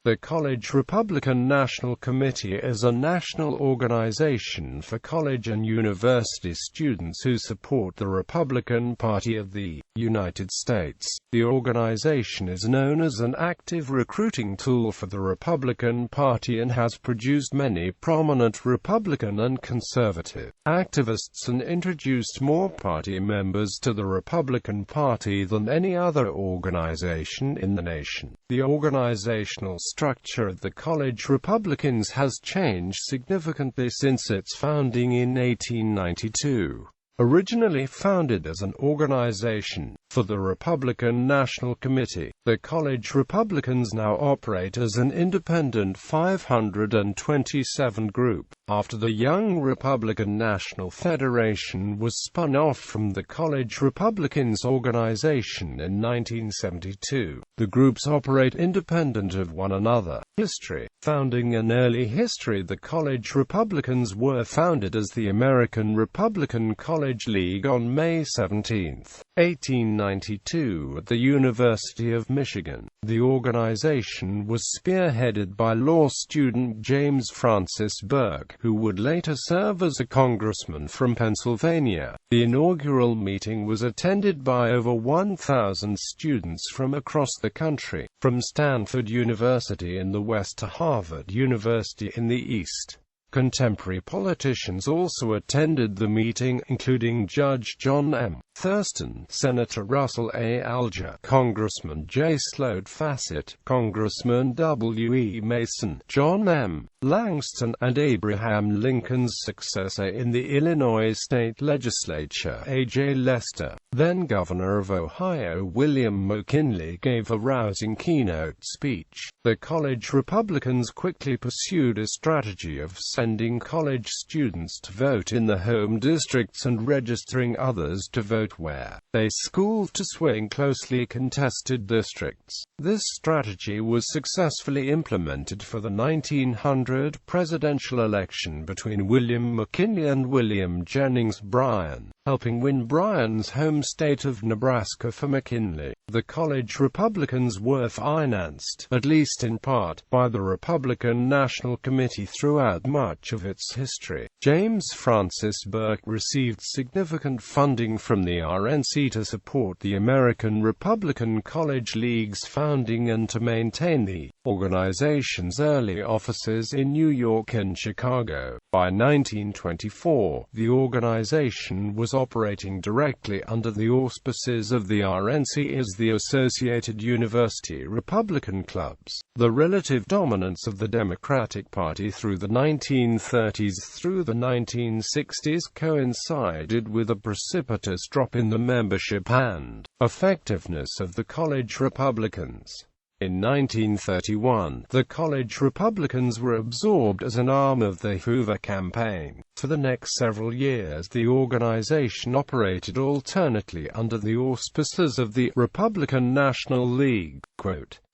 The College Republican National Committee is a national organization for college and university students who support the Republican Party of the United States. The organization is known as an active recruiting tool for the Republican Party and has produced many prominent Republican and conservative activists and introduced more party members to the Republican Party than any other organization in the nation. The organizational structure of the College Republicans has changed significantly since its founding in 1892. Originally founded as an organization for the Republican National Committee, the College Republicans now operate as an independent 527 group, after the Young Republican National Federation was spun off from the College Republicans organization in 1972. The groups operate independent of one another. History. Founding and early history. The College Republicans were founded as the American Republican College League on May 17, 1892 at the University of Michigan. The organization was spearheaded by law student James Francis Burke, who would later serve as a congressman from Pennsylvania. The inaugural meeting was attended by over 1,000 students from across the country, from Stanford University in the West to Harvard University in the East. Contemporary politicians also attended the meeting, including Judge John M. Thurston, Senator Russell A. Alger, Congressman J. Sloat Fassett, Congressman W. E. Mason, John M. Langston, and Abraham Lincoln's successor in the Illinois State Legislature, A.J. Lester. Then Governor of Ohio William McKinley gave a rousing keynote speech. The College Republicans quickly pursued a strategy of sending college students to vote in the home districts and registering others to vote where they schooled to swing closely contested districts. This strategy was successfully implemented for the 1900 presidential election between William McKinley and William Jennings Bryan, helping win Bryan's home state of Nebraska for McKinley. The College Republicans were financed, at least in part, by the Republican National Committee throughout much of its history. James Francis Burke received significant funding from the RNC to support the American Republican College League's founding and to maintain the organization's early offices in New York and Chicago. By 1924, the organization was operating directly under the auspices of the RNC as the Associated University Republican Clubs. The relative dominance of the Democratic Party through the 1930s through the 1960s coincided with a precipitous drop in the membership and effectiveness of the College Republicans. In 1931, the College Republicans were absorbed as an arm of the Hoover campaign. For the next several years, the organization operated alternately under the auspices of the Republican National League,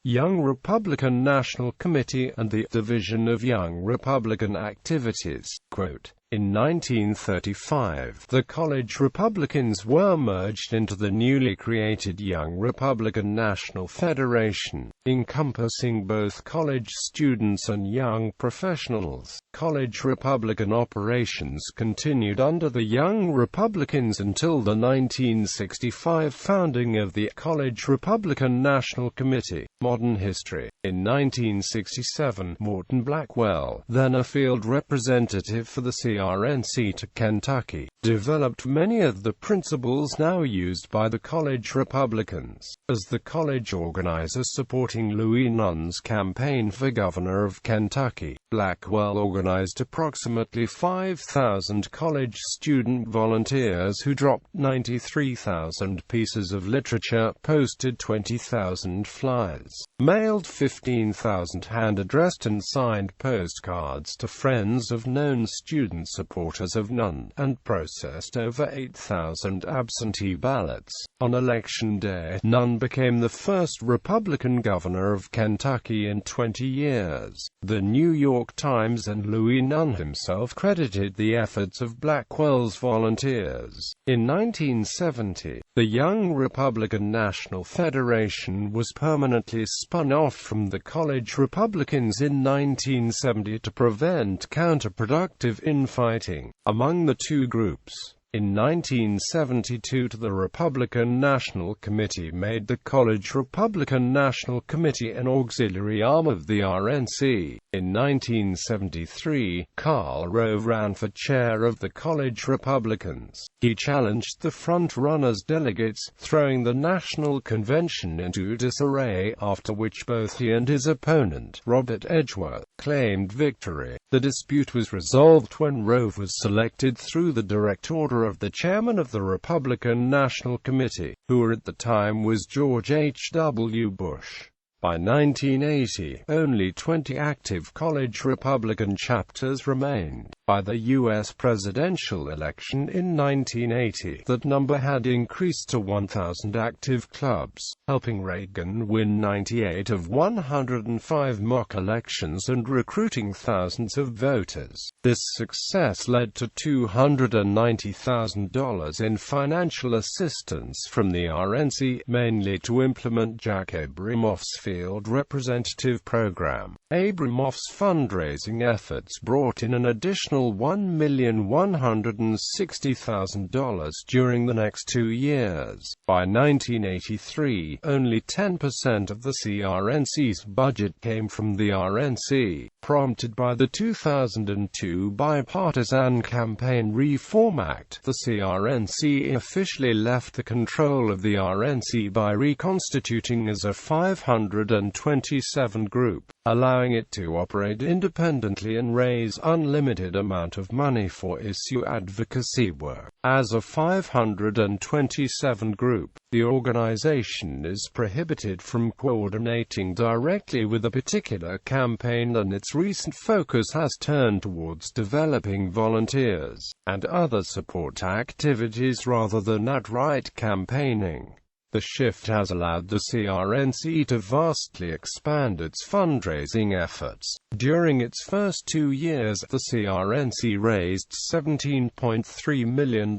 Young Republican National Committee, and the Division of Young Republican Activities, In 1935, the College Republicans were merged into the newly created Young Republican National Federation, encompassing both college students and young professionals. College Republican operations continued under the Young Republicans until the 1965 founding of the College Republican National Committee. Modern history. In 1967, Morton Blackwell, then a field representative for the RNC to Kentucky, developed many of the principles now used by the College Republicans. As the college organizer supporting Louis Nunn's campaign for governor of Kentucky, Blackwell organized approximately 5,000 college student volunteers who dropped 93,000 pieces of literature, posted 20,000 flyers, mailed 15,000 hand-addressed and signed postcards to friends of known student supporters of Nunn, and processed over 8,000 absentee ballots. On Election Day, Nunn became the first Republican governor of Kentucky in 20 years. The New York Times and Louis Nunn himself credited the efforts of Blackwell's volunteers. In 1970, the Young Republican National Federation was permanently spun off from the college Republicans in 1970 to prevent counterproductive infighting among the two groups. In 1972, the Republican National Committee made the College Republican National Committee an auxiliary arm of the RNC. In 1973, Karl Rove ran for chair of the College Republicans. He challenged the front-runners' delegates, throwing the National Convention into disarray, after which both he and his opponent, Robert Edgeworth, claimed victory. The dispute was resolved when Rove was selected through the direct order of the chairman of the Republican National Committee, who at the time was George H.W. Bush. By 1980, only 20 active college Republican chapters remained. By the U.S. presidential election in 1980, that number had increased to 1,000 active clubs, helping Reagan win 98 of 105 mock elections and recruiting thousands of voters. This success led to $290,000 in financial assistance from the RNC, mainly to implement Jack Abramoff's field representative program. Abramoff's fundraising efforts brought in an additional $1,160,000 during the next 2 years. By 1983, only 10% of the CRNC's budget came from the RNC. Prompted by the 2002 Bipartisan Campaign Reform Act, the CRNC officially left the control of the RNC by reconstituting as a 527 group, allowing it to operate independently and raise unlimited amount of money for issue advocacy work. As a 527 group, the organization is prohibited from coordinating directly with a particular campaign, and its recent focus has turned towards developing volunteers and other support activities rather than outright campaigning. The shift has allowed the CRNC to vastly expand its fundraising efforts. During its first 2 years, the CRNC raised $17.3 million,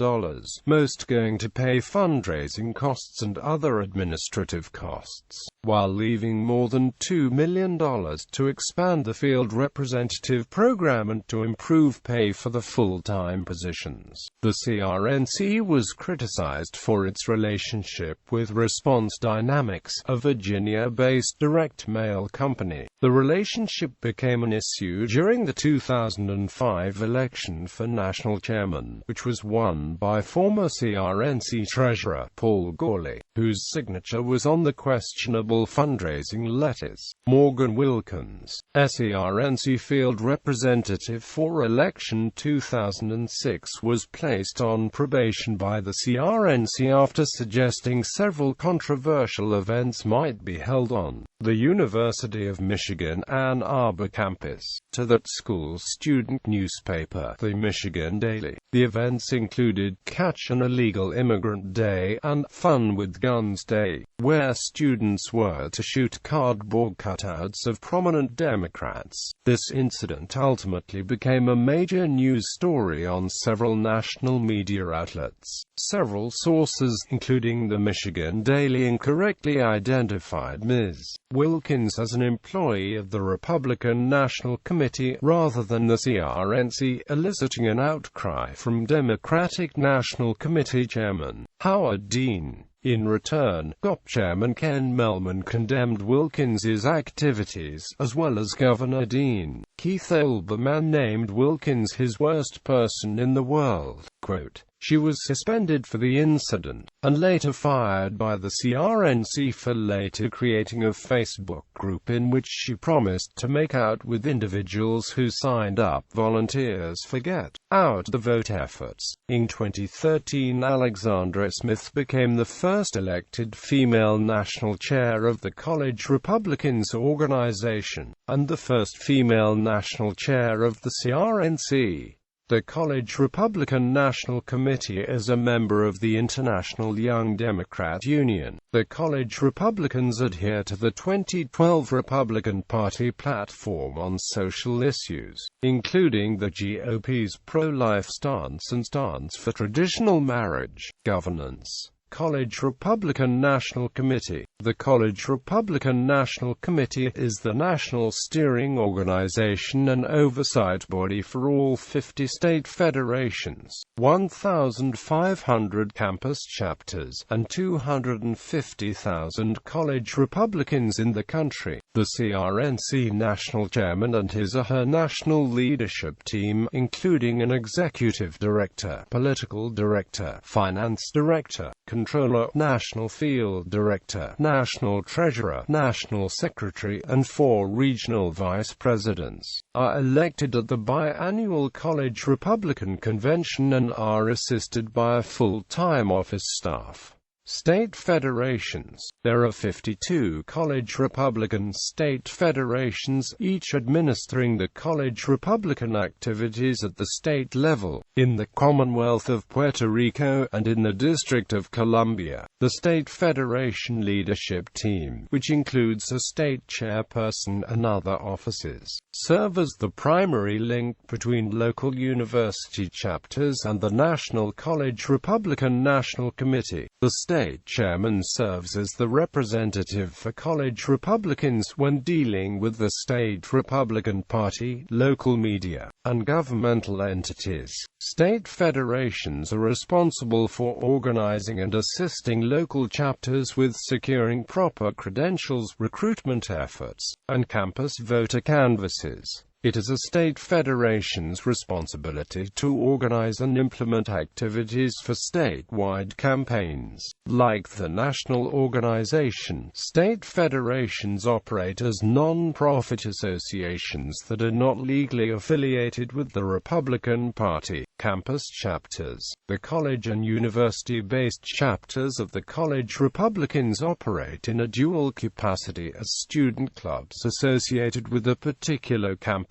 most going to pay fundraising costs and other administrative costs, while leaving more than $2 million to expand the field representative program and to improve pay for the full-time positions. The CRNC was criticized for its relationship with Response Dynamics, a Virginia-based direct mail company. The relationship became an issue during the 2005 election for national chairman, which was won by former CRNC treasurer Paul Gawley, whose signature was on the questionable fundraising letters. Morgan Wilkins, CRNC field representative for election 2006, was placed on probation by the CRNC after suggesting several controversial events might be held on the University of Michigan Ann Arbor campus. To that school's student newspaper, the Michigan Daily. The events included Catch an Illegal Immigrant Day and Fun with Guns Day, where students were to shoot cardboard cutouts of prominent Democrats. This incident ultimately became a major news story on several national media outlets. Several sources, including the Michigan Daily, incorrectly identified Ms. Wilkins as an employee of the Republican National Committee rather than the CRNC, eliciting an outcry from Democratic National Committee Chairman Howard Dean. In return, GOP Chairman Ken Mehlman condemned Wilkins's activities, as well as Governor Dean. Keith Olbermann named Wilkins his worst person in the world. Quote, "She was suspended for the incident, and later fired by the CRNC for later creating a Facebook group in which she promised to make out with individuals who signed up volunteers for Get Out the Vote efforts." In 2013, Alexandra Smith became the first elected female national chair of the College Republicans organization, and the first female national chair of the CRNC. The College Republican National Committee is a member of the International Young Democrat Union. The College Republicans adhere to the 2012 Republican Party platform on social issues, including the GOP's pro-life stance and stance for traditional marriage, governance. College Republican National Committee. The College Republican National Committee is the national steering organization and oversight body for all 50 state federations, 1,500 campus chapters, and 250,000 college Republicans in the country. The CRNC national chairman and his or her national leadership team, including an executive director, political director, finance director, controller, national field director, national treasurer, national secretary, and 4 regional vice presidents, are elected at the biannual College Republican Convention and are assisted by a full-time office staff. State federations. There are 52 college Republican state federations, each administering the college Republican activities at the state level, in the Commonwealth of Puerto Rico and in the District of Columbia. The State Federation Leadership Team, which includes a state chairperson and other offices, serve as the primary link between local university chapters and the National College Republican National Committee. The state chairman serves as the representative for college Republicans when dealing with the state Republican Party, local media, and governmental entities. State federations are responsible for organizing and assisting local chapters with securing proper credentials, recruitment efforts, and campus voter canvasses. It is a state federation's responsibility to organize and implement activities for statewide campaigns. Like the national organization, state federations operate as non-profit associations that are not legally affiliated with the Republican Party. Campus chapters. The college and university-based chapters of the College Republicans operate in a dual capacity as student clubs associated with a particular campus,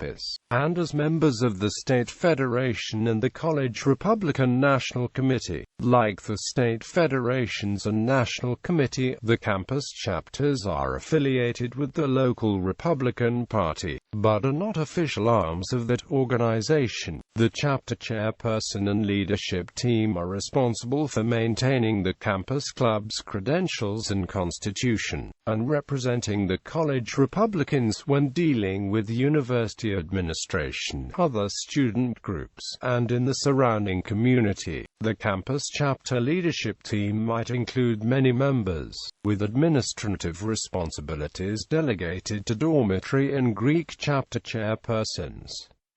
and as members of the State Federation and the College Republican National Committee. Like the state federations and national committee, the campus chapters are affiliated with the local Republican Party, but are not official arms of that organization. The chapter chairperson and leadership team are responsible for maintaining the campus club's credentials and constitution, and representing the college Republicans when dealing with university administration, other student groups, and in the surrounding community. The campus chapter leadership team might include many members, with administrative responsibilities delegated to dormitory and Greek chapter chairpersons.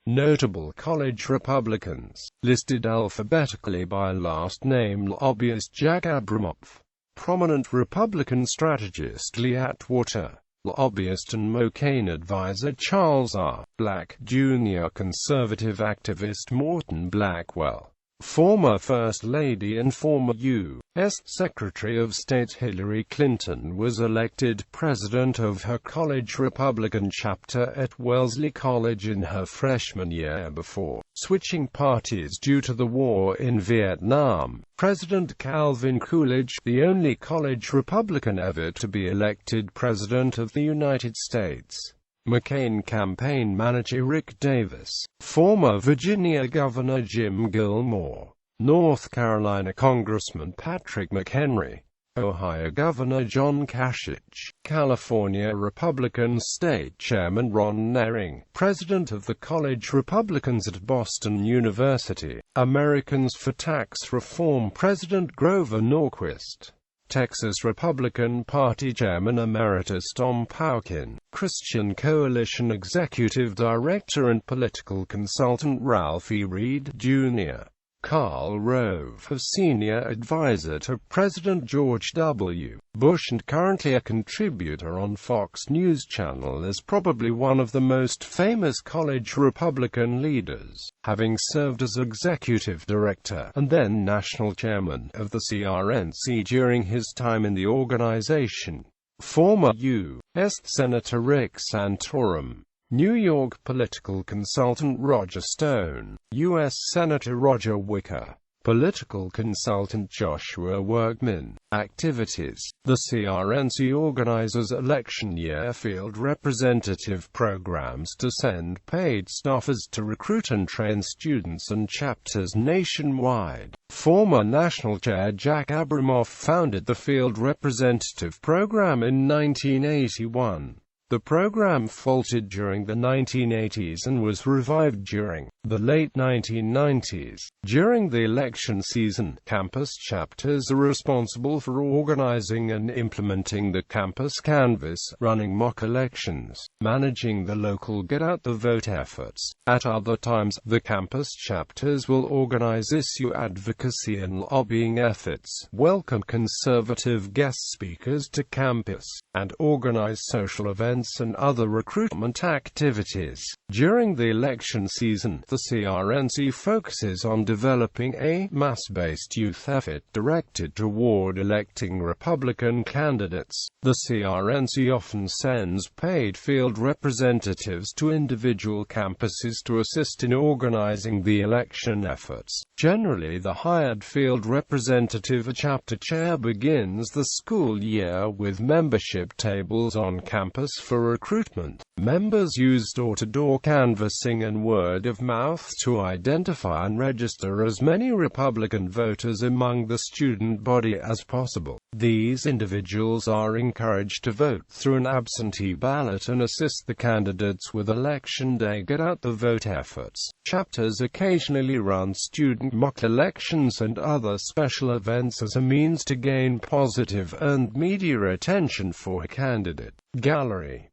Notable college Republicans, listed alphabetically by last name: lobbyist Jack Abramoff, prominent Republican strategist Lee Atwater, lobbyist and McCain advisor Charles R. Black, Jr., conservative activist Morton Blackwell, former First Lady and former U.S. Secretary of State Hillary Clinton was elected president of her college Republican chapter at Wellesley College in her freshman year before switching parties due to the war in Vietnam. President Calvin Coolidge, the only college Republican ever to be elected President of the United States. McCain campaign manager Rick Davis, former Virginia Governor Jim Gilmore, North Carolina Congressman Patrick McHenry, Ohio Governor John Kasich, California Republican State Chairman Ron Nehring, President of the College Republicans at Boston University, Americans for Tax Reform President Grover Norquist, Texas Republican Party Chairman Emeritus Tom Paukin, Christian Coalition Executive Director and political consultant Ralph E. Reed, Jr., Karl Rove, a senior advisor to President George W. Bush and currently a contributor on Fox News Channel, is probably one of the most famous college Republican leaders, having served as executive director and then national chairman of the CRNC during his time in the organization. Former U.S. Senator Rick Santorum, New York political consultant Roger Stone, U.S. Senator Roger Wicker, political consultant Joshua Workman. Activities. The CRNC organizes election year field representative programs to send paid staffers to recruit and train students and chapters nationwide. Former National Chair Jack Abramoff founded the Field Representative Program in 1981. The program faltered during the 1980s and was revived during the late 1990s. During the election season, campus chapters are responsible for organizing and implementing the campus canvass, running mock elections, managing the local get-out-the-vote efforts. At other times, the campus chapters will organize issue advocacy and lobbying efforts, welcome conservative guest speakers to campus, and organize social events and other recruitment activities. During the election season, the CRNC focuses on developing a mass-based youth effort directed toward electing Republican candidates. The CRNC often sends paid field representatives to individual campuses to assist in organizing the election efforts. Generally, the hired field representative or chapter chair begins the school year with membership tables on campus for recruitment. Members use door-to-door canvassing and word-of-mouth to identify and register as many Republican voters among the student body as possible. These individuals are encouraged to vote through an absentee ballot and assist the candidates with election day get-out-the-vote efforts. Chapters occasionally run student mock elections and other special events as a means to gain positive earned media attention for a candidate. Gallery.